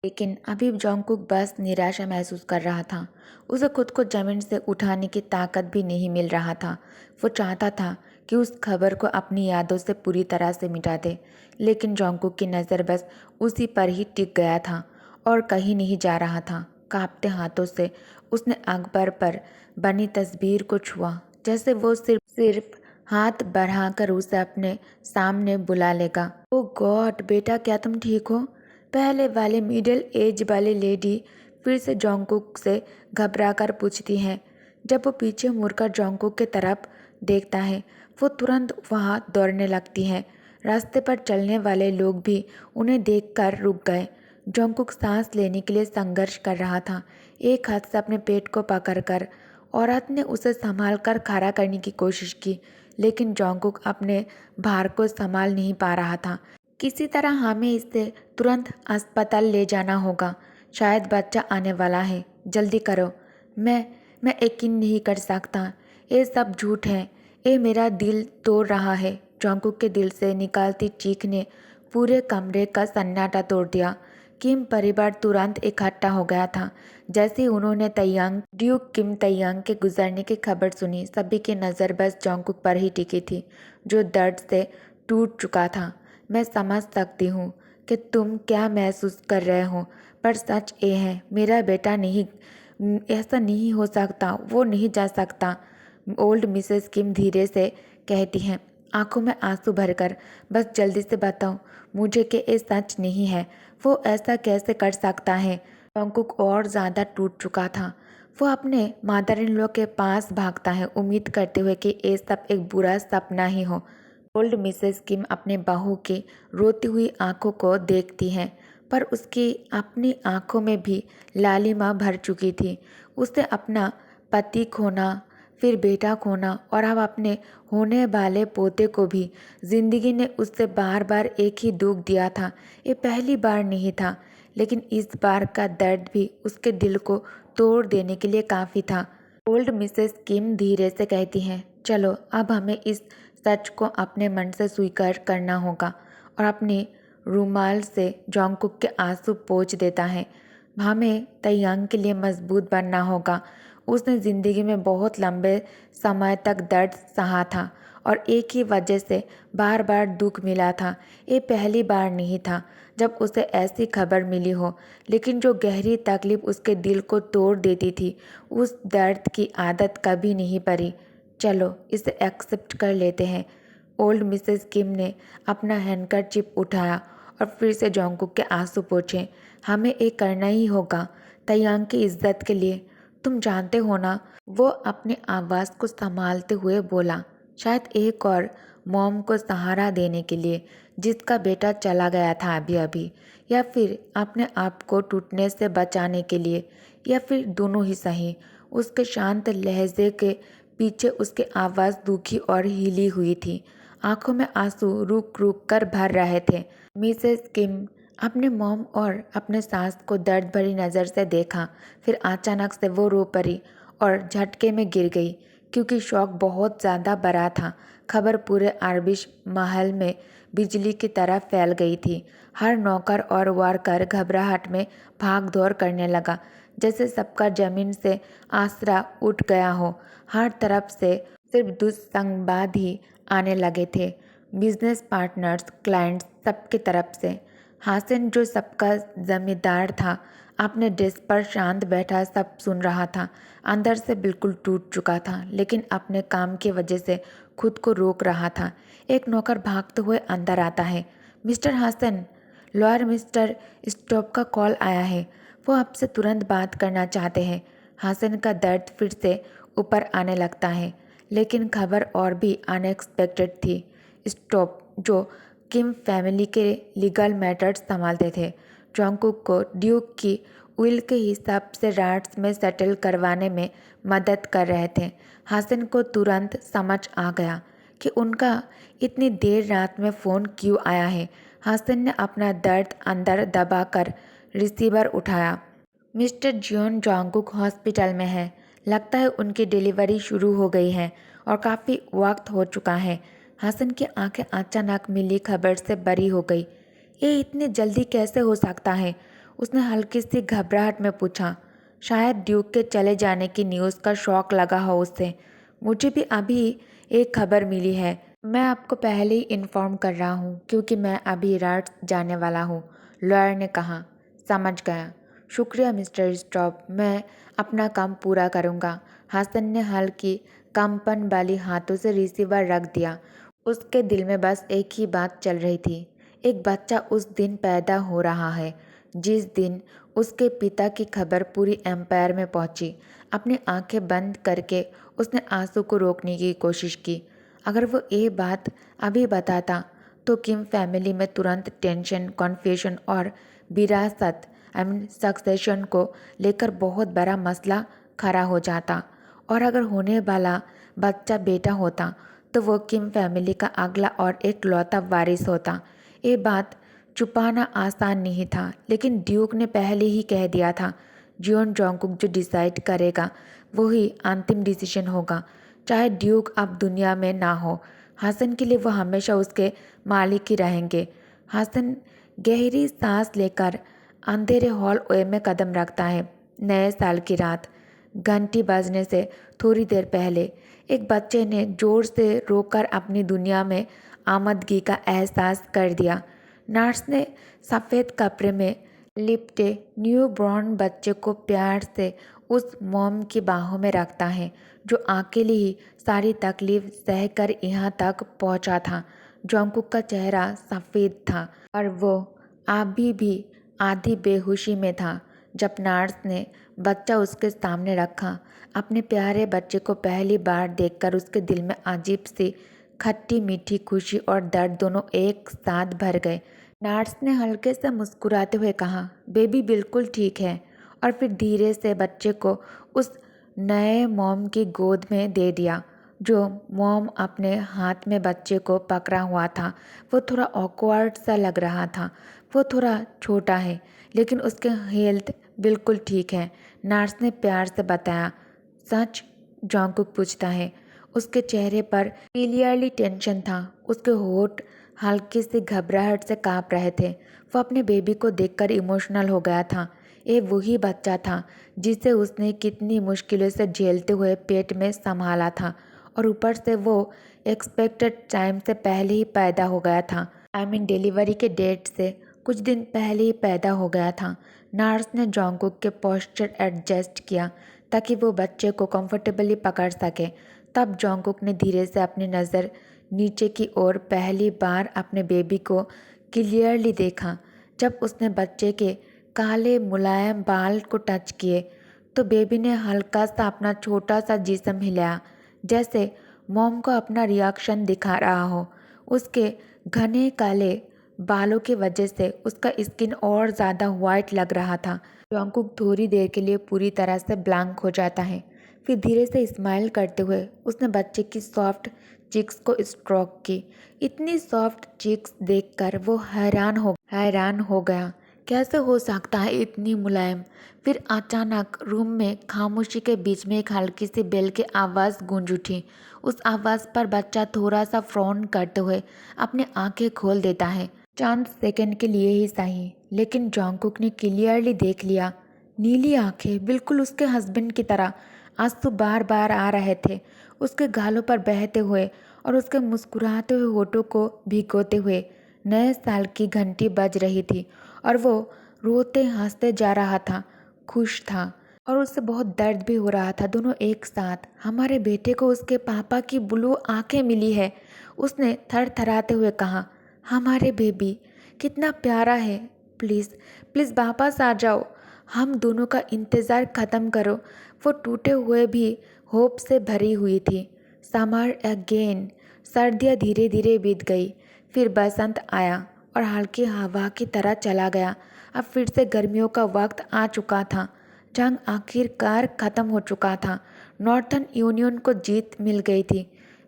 लेकिन अभी जोंगकुक बस निराशा महसूस कर रहा था। उसे खुद को जमीन से उठाने की ताकत भी नहीं मिल रहा था। वो चाहता था कि उस खबर को अपनी यादों से पूरी तरह से मिटा दे, लेकिन जोंगकुक की नज़र बस उसी पर ही टिक गया था और कहीं नहीं जा रहा था। कांपते हाथों से उसने अखबार पर बनी तस्वीर को छुआ, जैसे वो सिर्फ सिर्फ हाथ बढ़ाकर उसे अपने सामने बुला लेगा। ओ गॉड बेटा, क्या तुम ठीक हो? पहले वाले मिडिल एज वाली लेडी फिर से जोंगकुक से घबराकर पूछती है। जब वो पीछे मुड़कर जोंगकुक की तरफ देखता है, वो तुरंत वहाँ दौड़ने लगती है। रास्ते पर चलने वाले लोग भी उन्हें देखकर रुक गए। जोंगकुक सांस लेने के लिए संघर्ष कर रहा था। एक हाथ से अपने पेट को पकड़कर औरत ने उसे संभाल कर खड़ा करने की कोशिश की, लेकिन जोंगकुक अपने भार को संभाल नहीं पा रहा था। किसी तरह हमें इसे तुरंत अस्पताल ले जाना होगा। शायद बच्चा आने वाला है। जल्दी करो। मैं यकीन नहीं कर सकता। ये सब झूठ है। ये मेरा दिल तोड़ रहा है। जोंगकुक के दिल से निकालती चीख ने पूरे कमरे का सन्नाटा तोड़ दिया। किम परिवार तुरंत इकट्ठा हो गया था। जैसे ही उन्होंने तैयांग ड्यूक किम तैयांग के गुजरने की खबर सुनी, सभी की नज़र बस जोंगकुक पर ही टिकी थी, जो दर्द से टूट चुका था। मैं समझ सकती हूँ कि तुम क्या महसूस कर रहे हो, पर सच ये है, मेरा बेटा नहीं, ऐसा नहीं हो सकता, वो नहीं जा सकता। ओल्ड मिसेस किम धीरे से कहती हैं, आंखों में आंसू भरकर। बस जल्दी से बताओ मुझे कि ये सच नहीं है। वो ऐसा कैसे कर सकता है? जोंगकुक और ज़्यादा टूट चुका था। वो अपने मदर इन लॉ के पास भागता है, उम्मीद करते हुए कि ये सब एक बुरा सपना ही हो। ओल्ड मिसेस किम अपने बहू की रोती हुई आंखों को देखती हैं, पर उसकी अपनी आंखों में भी लालिमा भर चुकी थी। उसने अपना पति खोना, फिर बेटा खोना और अब अपने होने वाले पोते को भी। जिंदगी ने उससे बार बार एक ही दुख दिया था। ये पहली बार नहीं था, लेकिन इस बार का दर्द भी उसके दिल को तोड़ देने के लिए काफ़ी था। ओल्ड मिसेस किम धीरे से कहती हैं, चलो अब हमें इस सच को अपने मन से स्वीकार करना होगा, और अपने रूमाल से जोंगकुक के आंसू पोंछ देता है। हमें तैयांग के लिए मजबूत बनना होगा। उसने ज़िंदगी में बहुत लंबे समय तक दर्द सहा था और एक ही वजह से बार बार दुख मिला था। ये पहली बार नहीं था जब उसे ऐसी खबर मिली हो, लेकिन जो गहरी तकलीफ उसके दिल को तोड़ देती थी, उस दर्द की आदत कभी नहीं पड़ी। चलो इसे एक्सेप्ट कर लेते हैं। ओल्ड मिसेस किम ने अपना हैंडकरचिप उठाया और फिर से जोंगकुक के आंसू पोंछे। हमें ये करना ही होगा, तैयांग की इज्जत के लिए। तुम जानते हो ना, वो अपनी आवाज़ को संभालते हुए बोला, शायद एक और मॉम को सहारा देने के लिए, जिसका बेटा चला गया था अभी अभी, या फिर अपने आप को टूटने से बचाने के लिए, या फिर दोनों ही सही। उसके शांत लहजे के पीछे उसकी आवाज़ दुखी और हिली हुई थी। आंखों में आंसू रुक रुक कर भर रहे थे। मिसेस किम अपने मॉम और अपने सास को दर्द भरी नज़र से देखा, फिर अचानक से वो रो पड़ी और झटके में गिर गई, क्योंकि शौक बहुत ज़्यादा बड़ा था। खबर पूरे आर्बिश महल में बिजली की तरह फैल गई थी। हर नौकर और वर्कर घबराहट में भाग दौड़ करने लगा, जैसे सबका जमीन से आसरा उठ गया हो। हर तरफ से सिर्फ दुस्संबाद ही आने लगे थे, बिजनेस पार्टनर्स, क्लाइंट्स, सबकी तरफ से। हासिन जो सबका जमींदार था, अपने डेस्क पर शांत बैठा सब सुन रहा था। अंदर से बिल्कुल टूट चुका था, लेकिन अपने काम की वजह से खुद को रोक रहा था। एक नौकर भागते हुए अंदर आता है। Mister Hasan, lawyer mister stop का कॉल आया है। वो आपसे तुरंत बात करना चाहते हैं। हासन का दर्द फिर से ऊपर आने लगता है, लेकिन खबर और भी अनएक्सपेक्टेड थी। स्टॉप, जो किम फैमिली के लीगल मैटर्स संभालते थे, जोंगकुक को ड्यूक की विल के हिसाब से राट्स में सेटल करवाने में मदद कर रहे थे। हासन को तुरंत समझ आ गया कि उनका इतनी देर रात में फ़ोन क्यों आया है। हासन ने अपना दर्द अंदर दबाकर रिसीवर उठाया। मिस्टर जियोन जोंगकुक हॉस्पिटल में है। लगता है उनकी डिलीवरी शुरू हो गई है और काफ़ी वक्त हो चुका है। हसन की आंखें अचानक मिली खबर से बड़ी हो गई। ये इतनी जल्दी कैसे हो सकता है? उसने हल्की सी घबराहट में पूछा। शायद ड्यूक के चले जाने की न्यूज़ का शौक लगा हो उसे। मुझे भी अभी एक खबर मिली है। मैं आपको पहले ही इन्फॉर्म कर रहा हूँ क्योंकि मैं अभी रात जाने वाला हूँ, लॉयर ने कहा। समझ गया। शुक्रिया मिस्टर स्टॉप, मैं अपना काम पूरा करूँगा। हसन ने हल्की कंपन वाली हाथों से रिसीवर रख दिया। उसके दिल में बस एक ही बात चल रही थी। एक बच्चा उस दिन पैदा हो रहा है जिस दिन उसके पिता की खबर पूरी एम्पायर में पहुंची। अपनी आंखें बंद करके उसने आंसू को रोकने की कोशिश की। अगर वो ये बात अभी बताता तो किम फैमिली में तुरंत टेंशन, कन्फ्यूजन और विरासत सक्सेशन को लेकर बहुत बड़ा मसला खड़ा हो जाता। और अगर होने वाला बच्चा बेटा होता तो वो किम फैमिली का अगला और एक लौता वारिस होता। ये बात छुपाना आसान नहीं था, लेकिन ड्यूक ने पहले ही कह दिया था जियोन जोंगकुक जो डिसाइड करेगा वही अंतिम डिसीजन होगा। चाहे ड्यूक अब दुनिया में ना हो, हसन के लिए वो हमेशा उसके मालिक ही रहेंगे। हसन गहरी सांस लेकर अंधेरे हॉलवे में कदम रखता है। नए साल की रात। घंटी बजने से थोड़ी देर पहले एक बच्चे ने जोर से रोकर अपनी दुनिया में आमदगी का एहसास कर दिया। नर्स ने सफ़ेद कपड़े में लिपटे न्यू बॉर्न बच्चे को प्यार से उस मोम की बाहों में रखता है जो अकेले ही सारी तकलीफ सहकर यहाँ तक पहुँचा था। जोंगकुक का चेहरा सफ़ेद था और वो अभी भी आधी बेहोशी में था। जब नर्स ने बच्चा उसके सामने रखा, अपने प्यारे बच्चे को पहली बार देखकर उसके दिल में अजीब सी खट्टी मीठी खुशी और दर्द दोनों एक साथ भर गए। नर्स ने हल्के से मुस्कुराते हुए कहा, बेबी बिल्कुल ठीक है, और फिर धीरे से बच्चे को उस नए मोम की गोद में दे दिया। जो मोम अपने हाथ में बच्चे को पकड़ा हुआ था वो थोड़ा ऑकवर्ड सा लग रहा था। वो थोड़ा छोटा है लेकिन उसके हेल्थ बिल्कुल ठीक है, नर्स ने प्यार से बताया। सच? जोंगकुक पूछता है। उसके चेहरे पर क्लियरली टेंशन था। उसके होठ हल्की सी घबराहट से काँप रहे थे। वो अपने बेबी को देखकर इमोशनल हो गया था। ये वही बच्चा था जिसे उसने कितनी मुश्किलों से झेलते हुए पेट में संभाला था, और ऊपर से वो एक्सपेक्टेड टाइम से पहले ही पैदा हो गया था। डिलीवरी के डेट से कुछ दिन पहले ही पैदा हो गया था। नर्स ने जोंगकुक के पोस्चर एडजस्ट किया ताकि वो बच्चे को कंफर्टेबली पकड़ सके। तब जोंगकुक ने धीरे से अपनी नज़र नीचे की ओर पहली बार अपने बेबी को क्लियरली देखा। जब उसने बच्चे के काले मुलायम बाल को टच किए तो बेबी ने हल्का सा अपना छोटा सा जिस्म हिलाया, जैसे मॉम को अपना रिएक्शन दिखा रहा हो। उसके घने काले बालों की वजह से उसका स्किन और ज़्यादा वाइट लग रहा था। जोंगकुक थोड़ी देर के लिए पूरी तरह से ब्लैंक हो जाता है। फिर धीरे से स्माइल करते हुए उसने बच्चे की सॉफ्ट चिक्स को स्ट्रोक की। इतनी सॉफ्ट चिक्स देखकर वो हैरान हो गया। कैसे हो सकता है इतनी मुलायम? फिर अचानक रूम में खामोशी के बीच में एक हल्की सी बेल की आवाज़ गूंज उठी। उस आवाज़ पर बच्चा थोड़ा सा फ्रॉन करते हुए अपनी आंखें खोल देता है। चंद सेकंड के लिए ही सही, लेकिन जोंगकुक ने क्लियरली देख लिया। नीली आंखें, बिल्कुल उसके हस्बैंड की तरह। आंसू बार बार आ रहे थे उसके गालों पर बहते हुए और उसके मुस्कुराते हुए होठों को भिगोते हुए। नए साल की घंटी बज रही थी और वो रोते हंसते जा रहा था, खुश था और उससे बहुत दर्द भी हो रहा था, दोनों एक साथ। हमारे बेटे को उसके पापा की ब्लू आंखें मिली है, उसने थरथराते हुए कहा। हमारे बेबी कितना प्यारा है। प्लीज़ प्लीज़ वापस आ जाओ, हम दोनों का इंतज़ार ख़त्म करो। वो टूटे हुए भी होप से भरी हुई थी। Summer again. सर्दियाँ धीरे धीरे बीत गई। फिर बसंत आया और हल्की हवा की तरह चला गया। अब फिर से गर्मियों का वक्त आ चुका था। जंग आखिरकार ख़त्म हो चुका था। नॉर्थर्न यूनियन को जीत मिल गई थी,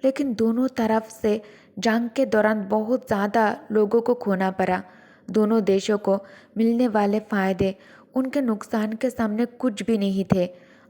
लेकिन दोनों तरफ से जंग के दौरान बहुत ज़्यादा लोगों को खोना पड़ा। दोनों देशों को मिलने वाले फ़ायदे उनके नुकसान के सामने कुछ भी नहीं थे।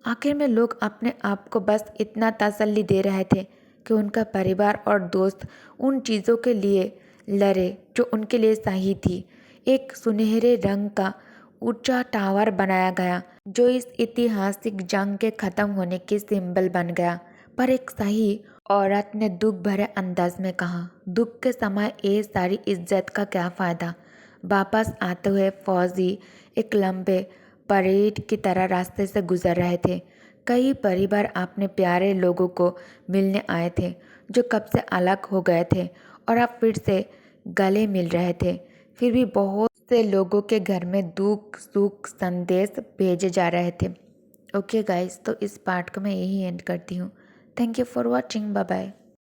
आखिर में लोग अपने आप को बस इतना तसल्ली दे रहे थे कि उनका परिवार और दोस्त उन चीज़ों के लिए लड़े जो उनके लिए सही थी। एक सुनहरे रंग का ऊंचा टावर बनाया गया जो इस ऐतिहासिक जंग के खत्म होने की सिंबल बन गया। पर एक सही औरत ने दुख भरे अंदाज में कहा, दुख के समय ये सारी इज्जत का क्या फ़ायदा। वापस आते हुए फौजी एक लंबे परेड की तरह रास्ते से गुजर रहे थे। कई परिवार अपने प्यारे लोगों को मिलने आए थे जो कब से अलग हो गए थे और अब फिर से गले मिल रहे थे। फिर भी बहुत से लोगों के घर में दुख सुख संदेश भेजे जा रहे थे। ओके गाइस, तो इस पार्ट को मैं यही एंड करती हूँ। Thank you for watching. Bye bye.